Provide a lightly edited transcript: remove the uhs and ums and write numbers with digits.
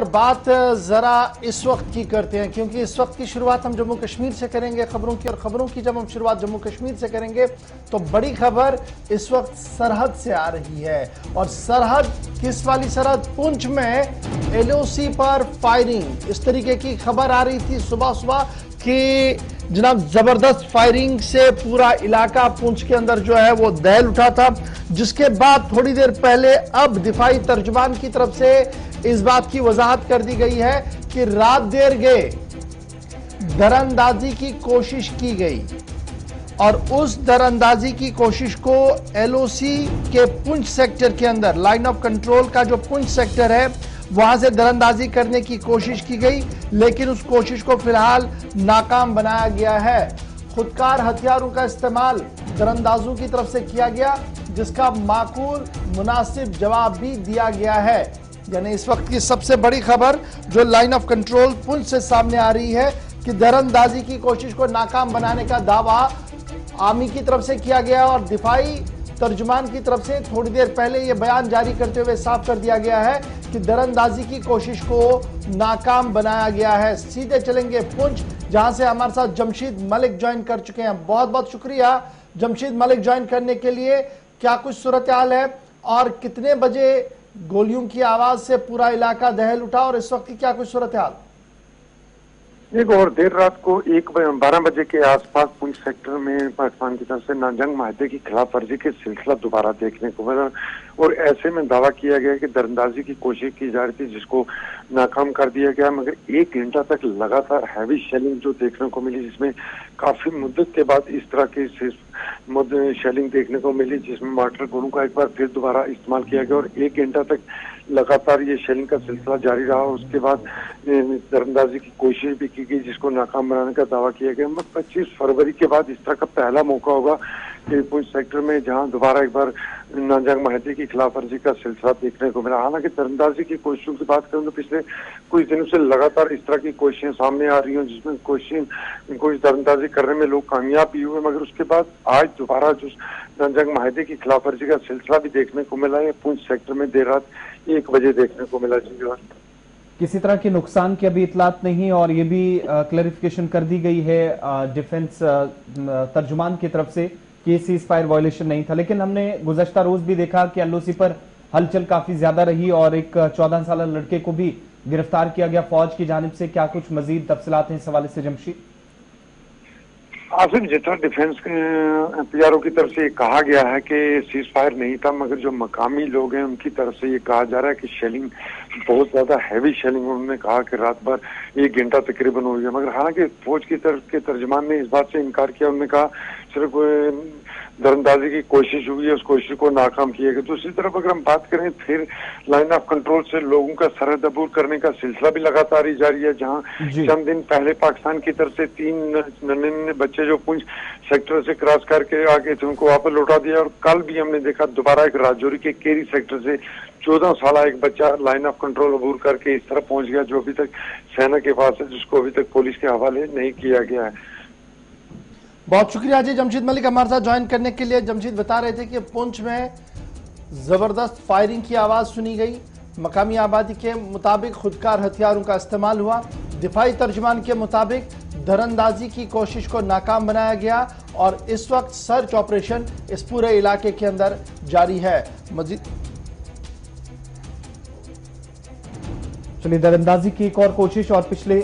पर बात जरा इस वक्त की करते हैं, क्योंकि इस वक्त की शुरुआत हम जम्मू कश्मीर से करेंगे खबरों की, और खबरों की जब हम शुरुआत जम्मू कश्मीर से करेंगे तो बड़ी खबर इस वक्त सरहद से आ रही है। और सरहद किस वाली सरहद? पुंछ में एलओसी पर फायरिंग, इस तरीके की खबर आ रही थी सुबह सुबह कि जनाब जबरदस्त फायरिंग से पूरा इलाका पुंछ के अंदर जो है वो दहल उठा था, जिसके बाद थोड़ी देर पहले अब दिफाई तर्जुमान की तरफ से इस बात की वजाहत कर दी गई है कि रात देर गए दरअंदाजी की कोशिश की गई और उस दरअंदाजी की कोशिश को एलओसी के पुंछ सेक्टर के अंदर, लाइन ऑफ कंट्रोल का जो पुंछ सेक्टर है वहां से दरअंदाजी करने की कोशिश की गई, लेकिन उस कोशिश को फिलहाल नाकाम बनाया गया है। खुदकार हथियारों का इस्तेमाल दरअंदाजों की तरफ से किया गया, जिसका माकूल मुनासिब जवाब भी दिया गया है। यानी इस वक्त की सबसे बड़ी खबर जो लाइन ऑफ कंट्रोल पुंछ से सामने आ रही है कि दरअंदाजी की कोशिश को नाकाम बनाने का दावा आर्मी की तरफ से किया गया और दिफाई तर्जुमान की तरफ से थोड़ी देर पहले यह बयान जारी करते हुए साफ कर दिया गया है कि दरअंदाजी की कोशिश को नाकाम बनाया गया है। सीधे चलेंगे पुंछ, जहां से हमारे साथ जमशीद मलिक ज्वाइन कर चुके हैं। बहुत बहुत शुक्रिया जमशीद मलिक ज्वाइन करने के लिए। क्या कुछ सूरत हाल है और कितने बजे गोलियों की आवाज से पूरा इलाका दहल उठा और इस वक्त की क्या कुछ सूरत हाल? एक और देर रात को 12 बजे के आसपास पुंछ सेक्टर में पाकिस्तान की तरफ से नाजंग माहदे की खिलाफ वर्जी के सिलसिला दोबारा देखने को मिला और ऐसे में दावा किया गया कि दरअंदाजी की कोशिश की जा रही थी, जिसको नाकाम कर दिया गया। मगर 1 घंटा तक लगातार हैवी शेलिंग जो देखने को मिली, जिसमें काफी मुद्दत के बाद इस तरह की शेलिंग देखने को मिली, जिसमें मार्टर गोलों का एक बार फिर दोबारा इस्तेमाल किया गया और 1 घंटा तक लगातार ये शेलिंग का सिलसिला जारी रहा। उसके बाद दरअंदाजी की कोशिश भी की गई, जिसको नाकाम बनाने का दावा किया गया। 25 फरवरी के बाद इस तरह का पहला मौका होगा कि पुंछ सेक्टर में जहां दोबारा एक बार नाजंग माहदे की खिलाफ वर्जी का सिलसिला देखने को मिला। हालांकि दरअंदाजी की कोशिशों की बात करूं तो पिछले कुछ दिनों से लगातार इस तरह की कोशिशें सामने आ रही हैं, जिसमें कोई दरअंदाजी करने में लोग कामयाब भी हुए, मगर उसके बाद आज दोबारा जो नाजंग माहदे की खिलाफ वर्जी का सिलसिला भी देखने को मिला है। पुंछ सेक्टर में देर रात 1 बजे देखने को मिला। जी, किसी तरह के नुकसान की अभी इतलात नहीं और ये भी क्लैरिफिकेशन कर दी गई है डिफेंस तर्जुमान की तरफ से कि सीज फायर वायलेशन नहीं था। लेकिन हमने गुज़श्ता रोज भी देखा कि एलओसी पर हलचल काफी ज्यादा रही और एक 14 साल लड़के को भी गिरफ्तार किया गया फौज की जानिब से। क्या कुछ मजीद तफसीलात हैं इस हवाले से जमशीद? आसिफ, जितना डिफेंस के पीआरओ की तरफ से ये कहा गया है कि सीज फायर नहीं था, मगर जो मकामी लोग हैं उनकी तरफ से ये कहा जा रहा है कि शेलिंग बहुत ज्यादा हैवी शेलिंग, उन्होंने कहा कि रात भर 1 घंटा तकरीबन हो गया। मगर हालांकि फौज की तरफ के तर्जुमान ने इस बात से इनकार किया। उन्होंने कहा सिर्फ दरअंदाजी की कोशिश हुई है, उस कोशिश को नाकाम किया गया। दूसरी तरफ अगर हम बात करें फिर लाइन ऑफ कंट्रोल से लोगों का सरहद अबूर करने का सिलसिला भी लगातार ही जारी है, जहां चंद दिन पहले पाकिस्तान की तरफ से 3 नन्हे बच्चे जो पुंछ सेक्टर से क्रॉस करके आगे थे उनको वापस लौटा दिया। और कल भी हमने देखा दोबारा एक राजौरी के केरी सेक्टर से 14 साल एक बच्चा लाइन ऑफ कंट्रोल अबूर करके इस तरह पहुंच गया, जो अभी तक सेना के पास है, जिसको अभी तक पुलिस के हवाले नहीं किया गया है। बहुत शुक्रिया जी जमशीद मलिक हमारे साथ ज्वाइन करने के लिए। जमशीद बता रहे थे कि पुंछ में जबरदस्त फायरिंग की आवाज सुनी गई, मकामी आबादी के मुताबिक खुदकार हथियारों का इस्तेमाल हुआ, दिफाई तर्जुमान के मुताबिक दरअंदाजी की कोशिश को नाकाम बनाया गया और इस वक्त सर्च ऑपरेशन इस पूरे इलाके के अंदर जारी है। मजीद चलिए, दरअंदाजी की एक और कोशिश और पिछले